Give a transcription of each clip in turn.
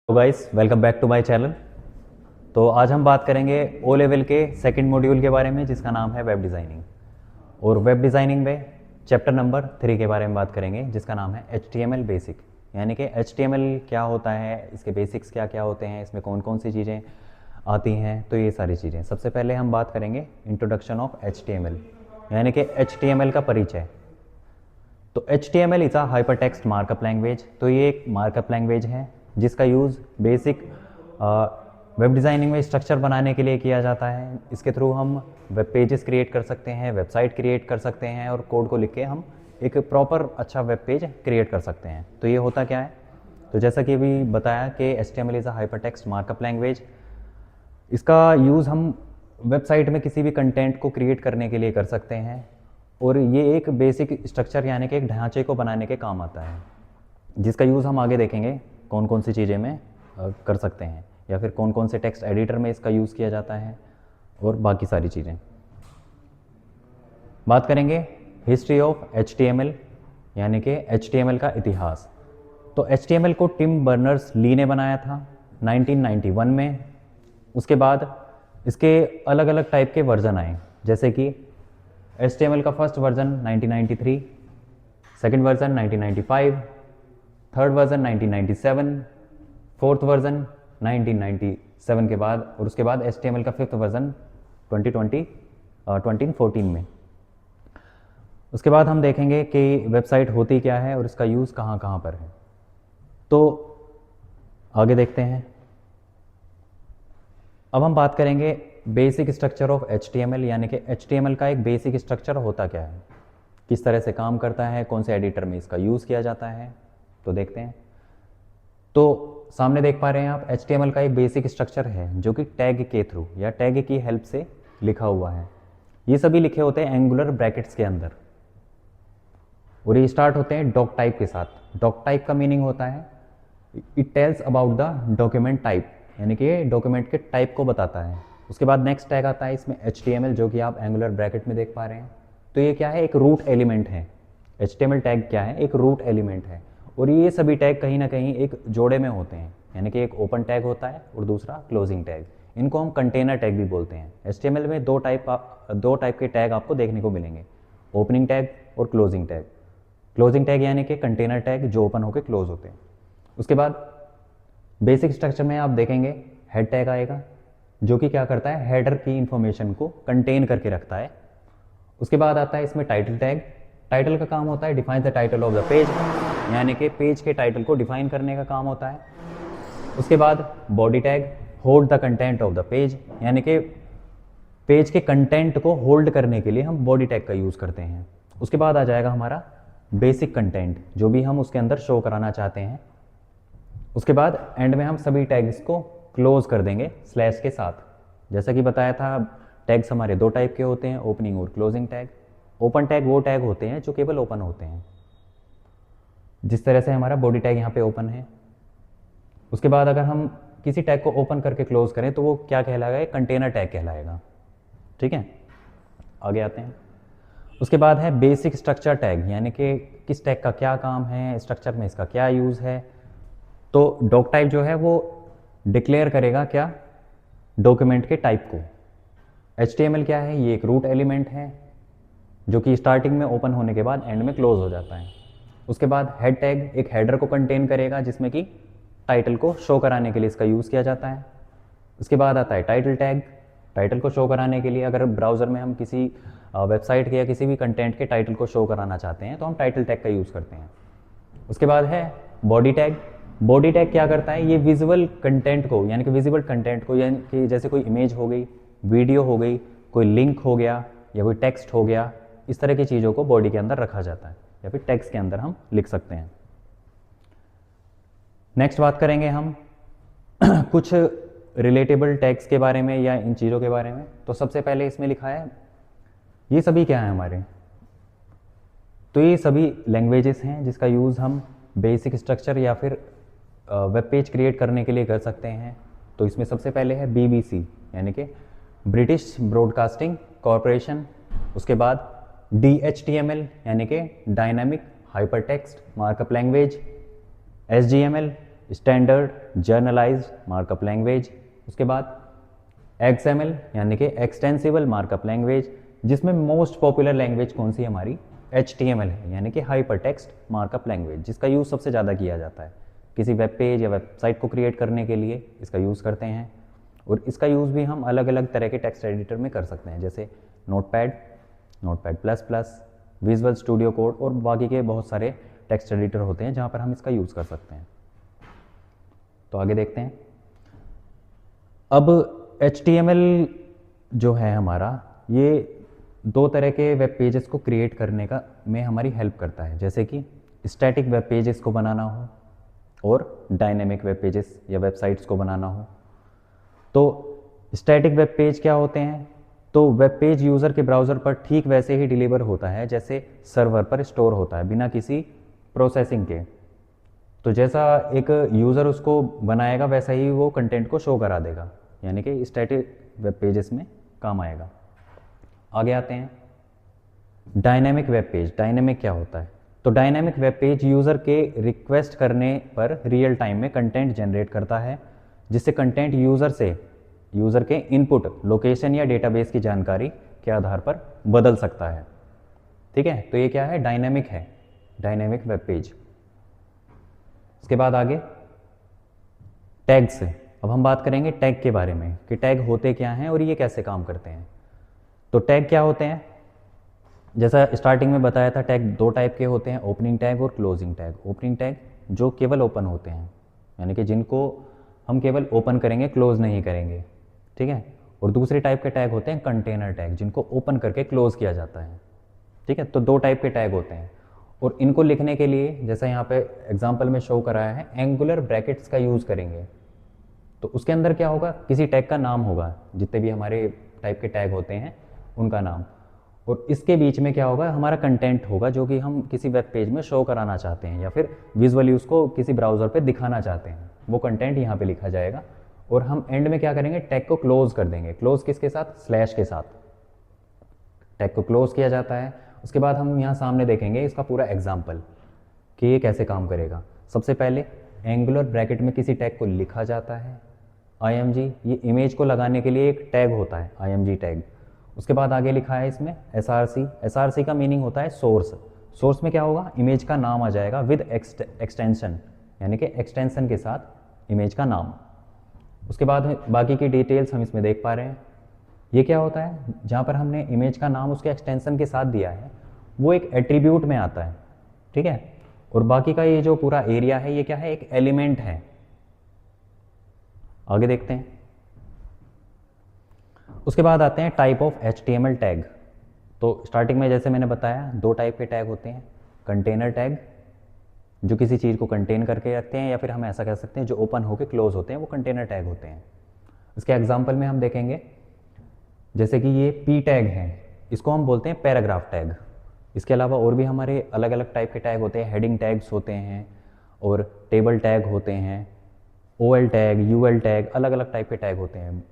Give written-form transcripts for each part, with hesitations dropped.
तो guys welcome back to my channel. तो आज हम बात करेंगे ओ लेवल के सेकंड मॉड्यूल के बारे में जिसका नाम है वेब डिज़ाइनिंग। और वेब डिज़ाइनिंग में चैप्टर नंबर 3 के बारे में बात करेंगे जिसका नाम है HTML बेसिक। यानी कि HTML क्या होता है, इसके बेसिक्स क्या क्या होते हैं, इसमें कौन कौन सी चीज़ें आती हैं, तो ये सारी चीज़ें। सबसे पहले हम बात करेंगे इंट्रोडक्शन ऑफ HTML यानी कि HTML का परिचय। तो HTML is a hyper text markup language. तो ये एक मार्कअप लैंग्वेज है जिसका यूज़ बेसिक वेब डिज़ाइनिंग में स्ट्रक्चर बनाने के लिए किया जाता है। इसके थ्रू हम वेब पेजेस क्रिएट कर सकते हैं, वेबसाइट क्रिएट कर सकते हैं और कोड को लिख के हम एक प्रॉपर अच्छा वेब पेज क्रिएट कर सकते हैं। तो ये होता क्या है, तो जैसा कि अभी बताया कि HTML is a hyper text markup language. इसका यूज़ हम वेबसाइट में किसी भी कंटेंट को क्रिएट करने के लिए कर सकते हैं और ये एक बेसिक स्ट्रक्चर यानी कि एक ढांचे को बनाने के काम आता है, जिसका यूज़ हम आगे देखेंगे कौन कौन सी चीज़ें में कर सकते हैं या फिर कौन कौन से टेक्स्ट एडिटर में इसका यूज़ किया जाता है और बाकी सारी चीज़ें। बात करेंगे हिस्ट्री ऑफ HTML यानी कि HTML का इतिहास। तो HTML को टिम बर्नर्स ली ने बनाया था 1991 में। उसके बाद इसके अलग अलग टाइप के वर्जन आए, जैसे कि HTML का first version 1993, second version 1995, third version 1997, fourth version 1997 के बाद, और उसके बाद HTML का फिफ्थ वर्जन 2014 में। उसके बाद हम देखेंगे कि वेबसाइट होती क्या है और इसका यूज़ कहाँ कहाँ पर है। तो आगे देखते हैं। अब हम बात करेंगे बेसिक स्ट्रक्चर ऑफ HTML यानी कि HTML का एक बेसिक स्ट्रक्चर होता क्या है, किस तरह से काम करता है, कौन से एडिटर में इसका यूज़ किया जाता है, तो देखते हैं। तो सामने देख पा रहे हैं आप HTML का एक बेसिक स्ट्रक्चर है जो कि टैग के थ्रू या टैग की हेल्प से लिखा हुआ है। ये सभी लिखे होते हैं एंगुलर ब्रैकेट्स के अंदर और ये स्टार्ट होते हैं डॉक टाइप के साथ। डॉक टाइप का मीनिंग होता है it tells about the document type, यानी कि ये डॉक्यूमेंट के टाइप को बताता है। उसके बाद नेक्स्ट टैग आता है इसमें HTML, जो कि आप एंगुलर ब्रैकेट में देख पा रहे हैं। तो ये क्या है, एक रूट एलिमेंट है। HTML टैग क्या है, एक रूट एलिमेंट है। और ये सभी टैग कहीं ना कहीं एक जोड़े में होते हैं, यानी कि एक ओपन टैग होता है और दूसरा क्लोजिंग टैग। इनको हम कंटेनर टैग भी बोलते हैं। HTML में दो टाइप के टैग आपको देखने को मिलेंगे, ओपनिंग टैग और क्लोजिंग टैग। क्लोजिंग टैग यानी कि कंटेनर टैग जो ओपन होकर क्लोज होते हैं। उसके बाद बेसिक स्ट्रक्चर में आप देखेंगे हेड टैग आएगा, जो कि क्या करता है, हेडर की इंफॉर्मेशन को कंटेन करके रखता है। उसके बाद आता है इसमें टाइटल टैग। टाइटल का काम होता है define the title of the page, यानी कि पेज के टाइटल को डिफाइन करने का काम होता है। उसके बाद body tag, hold the content of the page, यानी कि पेज के कंटेंट को होल्ड करने के लिए हम बॉडी टैग का यूज़ करते हैं। उसके बाद आ जाएगा हमारा बेसिक कंटेंट, जो भी हम उसके अंदर शो कराना चाहते हैं। उसके बाद एंड में हम सभी टैग्स को क्लोज कर देंगे स्लैश के साथ। जैसा कि बताया था, टैग्स हमारे दो टाइप के होते हैं, ओपनिंग और क्लोजिंग टैग। ओपन टैग वो टैग होते हैं जो केवल ओपन होते हैं, जिस तरह से हमारा बॉडी टैग यहाँ पे ओपन है। उसके बाद अगर हम किसी टैग को ओपन करके क्लोज करें तो वो क्या कहलाएगा, एक कंटेनर टैग कहलाएगा। ठीक है, आगे आते हैं। उसके बाद है बेसिक स्ट्रक्चर टैग, यानी कि किस टैग का क्या काम है, स्ट्रक्चर में इसका क्या यूज़ है। तो डॉक टाइप जो है वो डिक्लेयर करेगा क्या, डॉक्यूमेंट के टाइप को। HTML क्या है, ये एक रूट एलिमेंट है जो कि स्टार्टिंग में ओपन होने के बाद एंड में क्लोज हो जाता है। उसके बाद हेड टैग एक हेडर को कंटेन करेगा जिसमें कि टाइटल को शो कराने के लिए इसका यूज़ किया जाता है। उसके बाद आता है टाइटल टैग, टाइटल को शो कराने के लिए अगर ब्राउज़र में हम किसी वेबसाइट के या किसी भी कंटेंट के टाइटल को शो कराना चाहते हैं तो हम टाइटल टैग का यूज़ करते हैं। उसके बाद है बॉडी टैग। बॉडी टैग क्या करता है, ये विजुअल कंटेंट को, यानी कि विजिबल कंटेंट को, यानी कि जैसे कोई इमेज हो गई, वीडियो हो गई, कोई लिंक हो गया या कोई टेक्स्ट हो गया, इस तरह की चीज़ों को बॉडी के अंदर रखा जाता है या फिर टेक्स्ट के अंदर हम लिख सकते हैं। नेक्स्ट बात करेंगे हम कुछ रिलेटेबल टैग्स के बारे में या इन चीज़ों के बारे में। तो सबसे पहले इसमें लिखा है, ये सभी क्या है हमारे, तो ये सभी लैंग्वेजेस हैं जिसका यूज़ हम बेसिक स्ट्रक्चर या फिर वेब पेज क्रिएट करने के लिए कर सकते हैं। तो इसमें सबसे पहले है BBC, यानी कि ब्रिटिश ब्रॉडकास्टिंग कॉरपोरेशन। उसके बाद DHTML, यानी कि dynamic hypertext markup language. SGML standard generalized markup language, उसके बाद XML यानी कि एक्सटेंसिबल मार्कअप लैंग्वेज, जिसमें मोस्ट पॉपुलर लैंग्वेज कौन सी हमारी HTML है, यानी कि हाइपर टेक्स्ट मार्कअप लैंग्वेज, जिसका यूज़ सबसे ज़्यादा किया जाता है किसी वेब पेज या वेबसाइट को क्रिएट करने के लिए इसका यूज़ करते हैं। और इसका यूज़ भी हम अलग अलग तरह के टेक्स्ट एडिटर में कर सकते हैं, जैसे notepad, notepad++, visual studio code और बाकी के बहुत सारे टेक्स्ट एडिटर होते हैं जहाँ पर हम इसका यूज़ कर सकते हैं। तो आगे देखते हैं। अब HTML जो है हमारा, ये दो तरह के वेब पेजेस को क्रिएट करने का में हमारी हेल्प करता है, जैसे कि स्टैटिक वेब पेजेस को बनाना हो और डायनेमिक वेब पेजेस या वेबसाइट्स को बनाना हो। तो स्टैटिक वेब पेज क्या होते हैं? तो वेब पेज यूज़र के ब्राउज़र पर ठीक वैसे ही डिलीवर होता है जैसे सर्वर पर स्टोर होता है, बिना किसी प्रोसेसिंग के। तो जैसा एक यूज़र उसको बनाएगा वैसा ही वो कंटेंट को शो करा देगा, यानी कि स्टैटिक वेब पेजेस में काम आएगा। आगे आते हैं डायनेमिक वेब पेज। डायनेमिक क्या होता है? तो डायनेमिक वेब पेज यूज़र के रिक्वेस्ट करने पर रियल टाइम में कंटेंट जनरेट करता है, जिससे कंटेंट यूज़र के इनपुट, लोकेशन या डेटाबेस की जानकारी के आधार पर बदल सकता है। ठीक है, तो ये क्या है? डायनेमिक है, डायनेमिक वेब पेज। इसके बाद आगे टैग्स। अब हम बात करेंगे टैग के बारे में कि टैग होते क्या हैं और ये कैसे काम करते हैं। तो टैग क्या होते हैं? जैसा स्टार्टिंग में बताया था, टैग दो टाइप के होते हैं, ओपनिंग टैग और क्लोजिंग टैग। ओपनिंग टैग जो केवल ओपन होते हैं, यानी कि जिनको हम केवल ओपन करेंगे, क्लोज नहीं करेंगे। ठीक है, और दूसरे टाइप के टैग होते हैं कंटेनर टैग, जिनको ओपन करके क्लोज किया जाता है। ठीक है, तो दो टाइप के टैग होते हैं और इनको लिखने के लिए, जैसा यहाँ पे एग्जाम्पल में शो कराया है, एंगुलर ब्रैकेट्स का यूज़ करेंगे। तो उसके अंदर क्या होगा? किसी टैग का नाम होगा, जितने भी हमारे टाइप के टैग होते हैं उनका नाम, और इसके बीच में क्या होगा? हमारा कंटेंट होगा जो कि हम किसी वेब पेज में शो कराना चाहते हैं या फिर विजुअली उसको किसी ब्राउज़र पे दिखाना चाहते हैं, वो कंटेंट यहाँ पे लिखा जाएगा। और हम एंड में क्या करेंगे? टैग को क्लोज कर देंगे। क्लोज किसके साथ? स्लैश के साथ टैग को क्लोज किया जाता है। उसके बाद हम यहाँ सामने देखेंगे इसका पूरा एग्जाम्पल कि ये कैसे काम करेगा। सबसे पहले एंगुलर ब्रैकेट में किसी टैग को लिखा जाता है, IMG, ये इमेज को लगाने के लिए एक टैग होता है, IMG टैग। उसके बाद आगे लिखा है इसमें SRC। SRC का मीनिंग होता है सोर्स। सोर्स में क्या होगा? इमेज का नाम आ जाएगा विद एक्सटेंशन, यानी कि एक्सटेंशन के साथ इमेज का नाम। उसके बाद बाकी की डिटेल्स हम इसमें देख पा रहे हैं। ये क्या होता है? जहाँ पर हमने इमेज का नाम उसके एक्सटेंशन के साथ दिया है, वो एक एट्रीब्यूट में आता है। ठीक है, और बाकी का ये जो पूरा एरिया है, ये क्या है? एक एलिमेंट है। आगे देखते हैं। उसके बाद आते हैं टाइप ऑफ HTML टैग। तो स्टार्टिंग में जैसे मैंने बताया, दो टाइप के टैग होते हैं। कंटेनर टैग जो किसी चीज़ को कंटेन करके रखते हैं, या फिर हम ऐसा कह सकते हैं जो ओपन होकर क्लोज होते हैं, वो कंटेनर टैग होते हैं। इसके एग्जाम्पल में हम देखेंगे, जैसे कि ये P टैग है, इसको हम बोलते हैं पैराग्राफ टैग। इसके अलावा और भी हमारे अलग अलग टाइप के टैग होते हैं। हेडिंग टैग्स होते हैं और टेबल टैग होते हैं, OL टैग, UL टैग, अलग अलग टाइप के टैग होते हैं।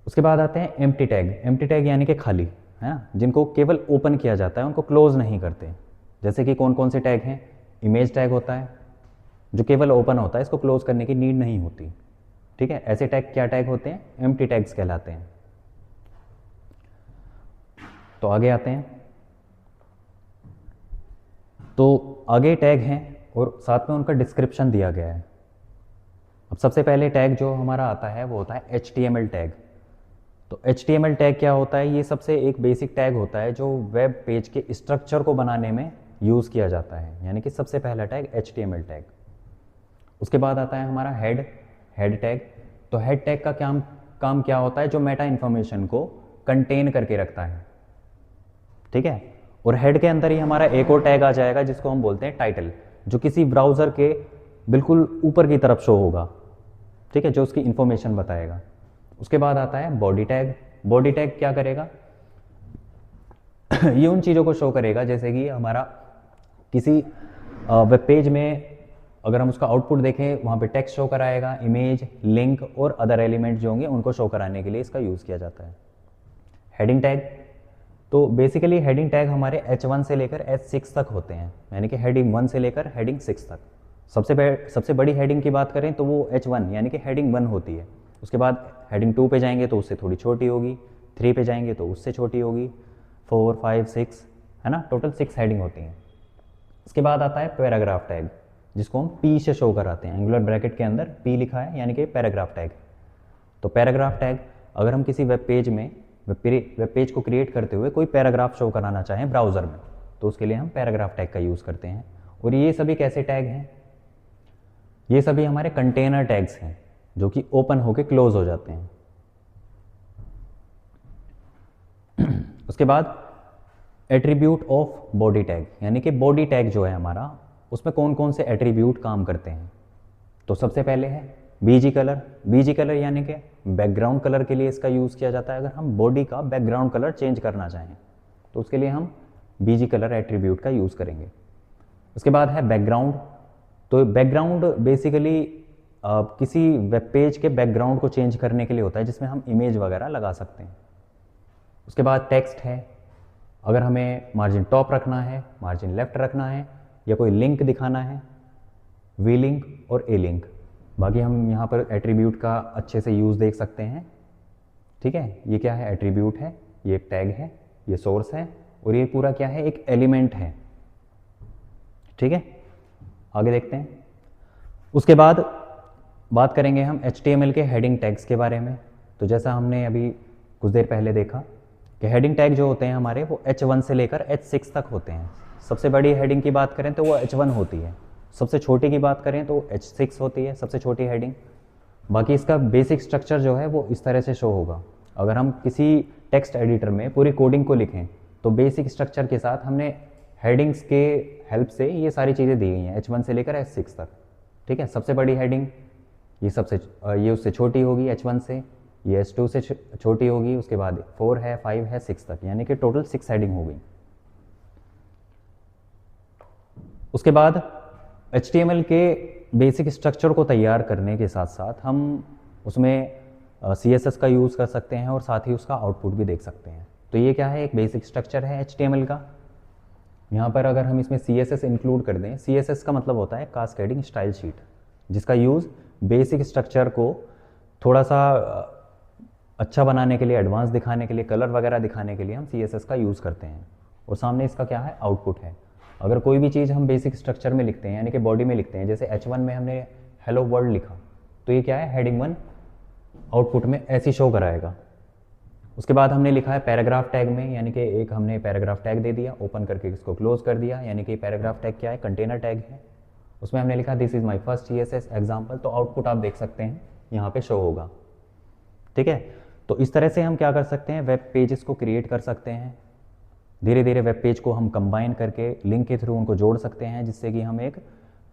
उसके बाद आते हैं एम्प्टी टैग। एम्प्टी टैग यानी कि खाली, है, जिनको केवल ओपन किया जाता है, उनको क्लोज नहीं करते। जैसे कि कौन कौन से टैग हैं? इमेज टैग होता है जो केवल ओपन होता है, इसको क्लोज करने की नीड नहीं होती। ठीक है, ऐसे टैग क्या टैग होते हैं? एम्प्टी टैग्स कहलाते हैं। तो आगे आते हैं। तो आगे टैग हैं और साथ में उनका डिस्क्रिप्शन दिया गया है। अब सबसे पहले टैग जो हमारा आता है वो होता है HTML टैग। तो HTML टैग क्या होता है? ये सबसे एक बेसिक टैग होता है जो वेब पेज के स्ट्रक्चर को बनाने में यूज़ किया जाता है, यानी कि सबसे पहला टैग HTML टैग। उसके बाद आता है हमारा हेड टैग। तो हेड टैग का काम क्या होता है? जो मेटा इन्फॉर्मेशन को कंटेन करके रखता है। ठीक है, और हेड के अंदर ही हमारा एक और टैग आ जाएगा जिसको हम बोलते हैं टाइटल, जो किसी ब्राउज़र के बिल्कुल ऊपर की तरफ शो होगा। ठीक है, जो उसकी इंफॉर्मेशन बताएगा। उसके बाद आता है बॉडी टैग। बॉडी टैग क्या करेगा? ये उन चीज़ों को शो करेगा, जैसे कि हमारा किसी वेब पेज में अगर हम उसका आउटपुट देखें, वहाँ पे टेक्स्ट शो कराएगा, इमेज, लिंक और अदर एलिमेंट जो होंगे उनको शो कराने के लिए इसका यूज़ किया जाता है। Heading tag. तो बेसिकली हेडिंग टैग हमारे H1 से लेकर H6 तक होते हैं, यानी कि हेडिंग 1 से लेकर हेडिंग 6 तक। सबसे बड़ी हेडिंग की बात करें तो वो H1 यानी कि हेडिंग 1 होती है। उसके बाद हेडिंग 2 पे जाएंगे तो उससे थोड़ी छोटी होगी, 3 पे जाएंगे तो उससे छोटी होगी, 4, 5, 6, है ना, टोटल 6 हेडिंग होती हैं। इसके बाद आता है पैराग्राफ टैग, जिसको हम P से शो कराते हैं, एंगुलर ब्रैकेट के अंदर P लिखा है यानी कि पैराग्राफ टैग। तो पैराग्राफ टैग अगर हम किसी वेब पेज को क्रिएट करते हुए कोई पैराग्राफ शो कराना चाहें ब्राउज़र में, तो उसके लिए हम पैराग्राफ टैग का यूज़ करते हैं। और ये सभी कैसे टैग हैं? ये सभी हमारे कंटेनर टैग्स हैं जो कि ओपन होके क्लोज हो जाते हैं। उसके बाद एट्रीब्यूट ऑफ बॉडी टैग, यानी कि बॉडी टैग जो है हमारा, उसमें कौन कौन से एट्रीब्यूट काम करते हैं। तो सबसे पहले है बीजी कलर। बीजी कलर यानी कि बैकग्राउंड कलर के लिए इसका यूज़ किया जाता है। अगर हम बॉडी का बैकग्राउंड कलर चेंज करना चाहें तो उसके लिए हम बीजी कलर एट्रीब्यूट का यूज़ करेंगे। उसके बाद है बैकग्राउंड। तो बैकग्राउंड बेसिकली किसी वेब पेज के बैकग्राउंड को चेंज करने के लिए होता है, जिसमें हम इमेज वगैरह लगा सकते हैं। उसके बाद टेक्स्ट है। अगर हमें मार्जिन टॉप रखना है, मार्जिन लेफ्ट रखना है, या कोई लिंक दिखाना है, वी लिंक और ए लिंक। बाकी हम यहाँ पर एट्रीब्यूट का अच्छे से यूज़ देख सकते हैं। ठीक है, ये क्या है? एट्रीब्यूट है, ये एक टैग है, ये सोर्स है, और ये पूरा क्या है? एक एलिमेंट है। ठीक है, आगे देखते हैं। उसके बाद बात करेंगे हम HTML के हेडिंग टैग्स के बारे में। तो जैसा हमने अभी कुछ देर पहले देखा कि हेडिंग टैग जो होते हैं हमारे, वो H1 से लेकर H6 तक होते हैं। सबसे बड़ी हेडिंग की बात करें तो वो H1 होती है, सबसे छोटी की बात करें तो H6 होती है, सबसे छोटी हेडिंग। बाकी इसका बेसिक स्ट्रक्चर जो है वो इस तरह से शो होगा। अगर हम किसी टेक्स्ट एडिटर में पूरी कोडिंग को लिखें तो बेसिक स्ट्रक्चर के साथ हमने हेडिंग्स के हेल्प से ये सारी चीज़ें दी गई हैं, H1 से लेकर H6 तक। ठीक है, सबसे बड़ी हेडिंग ये उससे छोटी होगी H1 से, ये H2 से छोटी होगी, उसके बाद 4 है, 5 है, 6 तक, यानी कि टोटल 6 हेडिंग हो गई। उसके बाद HTML के बेसिक स्ट्रक्चर को तैयार करने के साथ साथ हम उसमें CSS का यूज़ कर सकते हैं और साथ ही उसका आउटपुट भी देख सकते हैं। तो ये क्या है? एक बेसिक स्ट्रक्चर है HTML का। यहाँ पर अगर हम इसमें CSS इंक्लूड कर दें, CSS का मतलब होता है कास्केडिंग स्टाइल शीट, जिसका यूज़ बेसिक स्ट्रक्चर को थोड़ा सा अच्छा बनाने के लिए, एडवांस दिखाने के लिए, कलर वगैरह दिखाने के लिए हम CSS का यूज़ करते हैं। और सामने इसका क्या है? आउटपुट है। अगर कोई भी चीज़ हम बेसिक स्ट्रक्चर में लिखते हैं, यानी कि बॉडी में लिखते हैं, जैसे H1 में हमने हेलो वर्ल्ड लिखा, तो ये क्या है? हेडिंग 1 आउटपुट में ऐसी शो कराएगा। उसके बाद हमने लिखा है पैराग्राफ टैग में, यानी कि एक हमने पैराग्राफ टैग दे दिया, ओपन करके इसको क्लोज कर दिया, यानी कि पैराग्राफ टैग क्या है? कंटेनर टैग है। उसमें हमने लिखा this is my first CSS example, तो आउटपुट आप देख सकते हैं यहाँ पे शो होगा। ठीक है, तो इस तरह से हम क्या कर सकते हैं? वेब पेजेस को क्रिएट कर सकते हैं। धीरे धीरे वेब पेज को हम कंबाइन करके लिंक के थ्रू उनको जोड़ सकते हैं, जिससे कि हम एक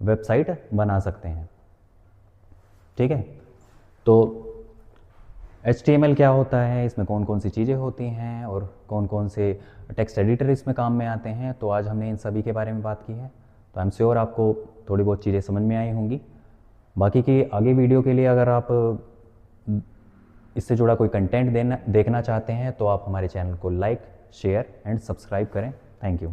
वेबसाइट बना सकते हैं। ठीक है, तो HTML क्या होता है, इसमें कौन कौन सी चीज़ें होती हैं और कौन कौन से टेक्स्ट एडिटर इसमें काम में आते हैं, तो आज हमने इन सभी के बारे में बात की है। तो आई एम श्योर आपको थोड़ी बहुत चीज़ें समझ में आई होंगी। बाकी की आगे वीडियो के लिए अगर आप इससे जुड़ा कोई कंटेंट देखना चाहते हैं तो आप हमारे चैनल को लाइक, शेयर एंड सब्सक्राइब करें। Thank you.